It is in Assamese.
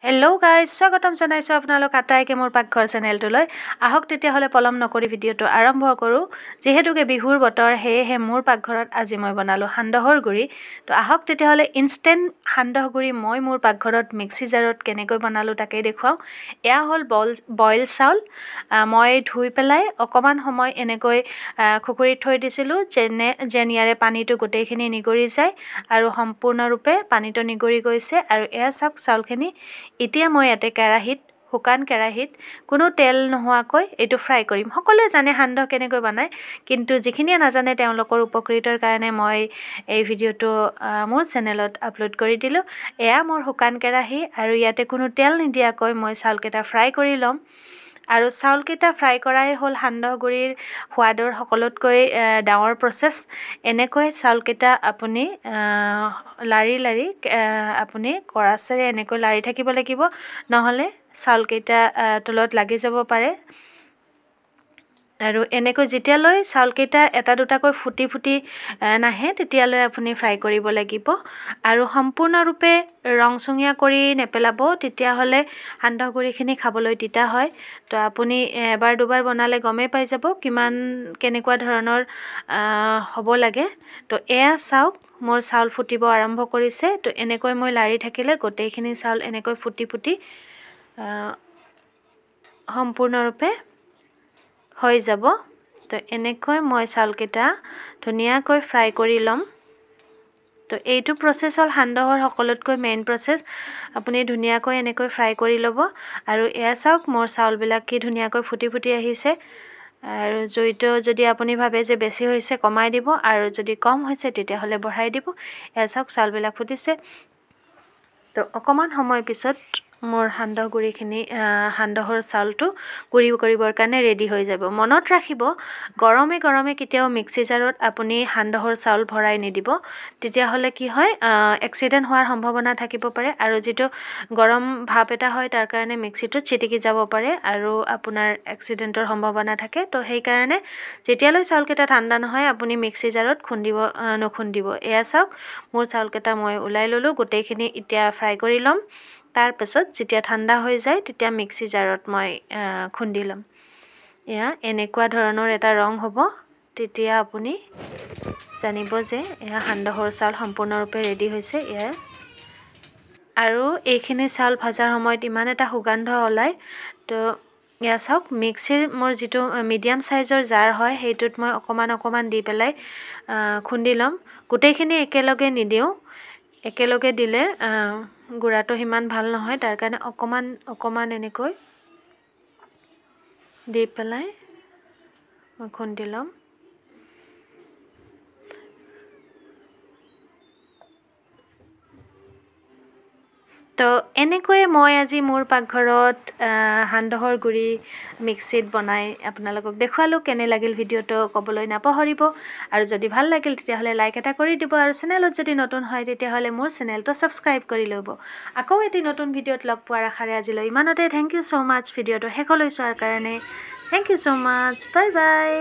Hello guys, স্বাগতম জনাইছো আপোনালোক আটাইকে মোৰ পাকঘৰ চেনেলটোলৈ। আহক তেতিয়াহলে পলম নকৰি ভিডিওটো আৰম্ভ কৰো। যেহেতুকে বিহুৰ বতৰ হেহে মোৰ পাকঘৰত আজি মই বনালো সান্দহৰ গুৰি। তো আহক তেতিয়াহলে ইনষ্টেন্ট সান্দহ গুৰি মই মোৰ পাকঘৰত মিক্সি জাৰত কেনেকৈ বনালো তাকে দেখুৱাও। এয়া হল বইল চাউল। মই ধুই পেলাই অকমান সময় এনেকৈ খুকুৰিত থৈ দিছিলো যেন ইয়াৰে পানীটো গোটেইখিনি নিগৰি যায় আৰু সম্পূৰ্ণৰূপে পানীটো নিগৰি গৈছে আৰু এয়া চাওক চাউলখিনি। এতিয়া মই ইয়াতে কেৰাহীত শুকান কেৰাহীত কোনো তেল নোহোৱাকৈ এইটো ফ্ৰাই কৰিম। সকলোৱে জানে সান্দহ কেনেকৈ বনায়, কিন্তু যিখিনিয়ে নাজানে তেওঁলোকৰ উপকৃতৰ কাৰণে মই এই ভিডিওটো মোৰ চেনেলত আপলোড কৰি দিলোঁ। এয়া মোৰ শুকান কেৰাহী আৰু ইয়াতে কোনো তেল নিদিয়াকৈ মই চাউলকেইটা ফ্ৰাই কৰি ল'ম। আৰু চাউলকেইটা ফ্ৰাই কৰাই হ'ল সান্দহ গুৰিৰ সোৱাদৰ সকলোতকৈ ডাঙৰ প্ৰচেছ। এনেকৈ চাউলকেইটা আপুনি লাৰি লাৰি আপুনি কৰাছেৰে এনেকৈ লাৰি থাকিব লাগিব, নহ'লে চাউলকেইটা তলত লাগি যাব পাৰে। আৰু এনেকৈ যেতিয়ালৈ চাউলকেইটা এটা দুটাকৈ ফুটি ফুটি নাহে তেতিয়ালৈ আপুনি ফ্ৰাই কৰিব লাগিব। আৰু সম্পূৰ্ণৰূপে ৰংচঙীয়া কৰি নেপেলাব, তেতিয়াহ'লে সান্দহ গুৰিখিনি খাবলৈ তিতা হয়। তো আপুনি এবাৰ দুবাৰ বনালে গমেই পাই যাব কেনেকুৱা ধৰণৰ হ'ব লাগে। তো এয়া চাওক মোৰ চাউল ফুটিব আৰম্ভ কৰিছে। তো এনেকৈ মই লাৰি থাকিলে গোটেইখিনি চাউল এনেকৈ ফুটি ফুটি সম্পূৰ্ণৰূপে হৈ যাব। তো এনেকৈ মই চাউলকেইটা ধুনীয়াকৈ ফ্ৰাই কৰি ল'ম। তো এইটো প্ৰচেছ হ'ল সান্দহৰ সকলোতকৈ মেইন প্ৰচেছ। আপুনি ধুনীয়াকৈ এনেকৈ ফ্ৰাই কৰি ল'ব। আৰু এয়া চাওক মোৰ চাউলবিলাক কি ধুনীয়াকৈ ফুটি ফুটি আহিছে। আৰু জুইটো যদি আপুনি ভাবে যে বেছি হৈছে কমাই দিব, আৰু যদি কম হৈছে তেতিয়াহ'লে বঢ়াই দিব। এয়া চাওক চাউলবিলাক ফুটিছে। তো অকণমান সময় পিছত মোৰ সান্দহ গুৰিখিনি সান্দহৰ চাউলটো গুৰি কৰিবৰ কাৰণে ৰেডি হৈ যাব। মনত ৰাখিব, গৰমে গৰমে কেতিয়াও মিক্সি জাৰত আপুনি সান্দহৰ চাউল ভৰাই নিদিব। তেতিয়াহ'লে কি হয়, এক্সিডেণ্ট হোৱাৰ সম্ভাৱনা থাকিব পাৰে। আৰু যিটো গৰম ভাপ এটা হয় তাৰ কাৰণে মিক্সিটোত ছিটিকি যাব পাৰে আৰু আপোনাৰ এক্সিডেণ্টৰ সম্ভাৱনা থাকে। তো সেইকাৰণে যেতিয়ালৈ চাউলকেইটা ঠাণ্ডা নহয় আপুনি মিক্সি জাৰত নুখুন্দিব। এয়া চাওক মোৰ চাউলকেইটা মই ওলাই ল'লোঁ, গোটেইখিনি এতিয়া ফ্ৰাই কৰি ল'ম। তাৰপাছত যেতিয়া ঠাণ্ডা হৈ যায় তেতিয়া মিক্সি জাৰত মই খুন্দি ল'ম। এয়া এনেকুৱা ধৰণৰ এটা ৰং হ'ব, তেতিয়া আপুনি জানিব যে এয়া সান্দহৰ চাউল সম্পূৰ্ণৰূপে ৰেডি হৈছে। এয়া আৰু এইখিনি চাউল ভাজাৰ সময়ত ইমান এটা সুগন্ধ ওলায়। তো এয়া চাওক মিক্সিৰ মোৰ যিটো মিডিয়াম চাইজৰ জাৰ হয় সেইটোত মই অকণমান দি পেলাই খুন্দি ল'ম। গোটেইখিনি একেলগে নিদিওঁ, একেলগে দিলে গুড়াটো সিমান ভাল নহয়, তাৰ কাৰণে অকণমান এনেকৈ দি পেলাই মই খুন্দি ল'ম। তো এনেকৈয়ে মই আজি মোৰ পাকঘৰত সান্দহৰ গুৰি মিক্সিত বনাই আপোনালোকক দেখুৱালোঁ। কেনে লাগিল ভিডিঅ'টো ক'বলৈ নাপাহৰিব। আৰু যদি ভাল লাগিল তেতিয়াহ'লে লাইক এটা কৰি দিব। আৰু চেনেলত যদি নতুন হয় তেতিয়াহ'লে মোৰ চেনেলটো ছাবস্ক্ৰাইব কৰি ল'ব। আকৌ এটি নতুন ভিডিঅ'ত লগ পোৱাৰ আশাৰে আজিলৈ ইমানতে। থেংক ইউ ছ' মাছ ভিডিঅ'টো শেষলৈ চোৱাৰ কাৰণে। Thank you so' much. Bye by.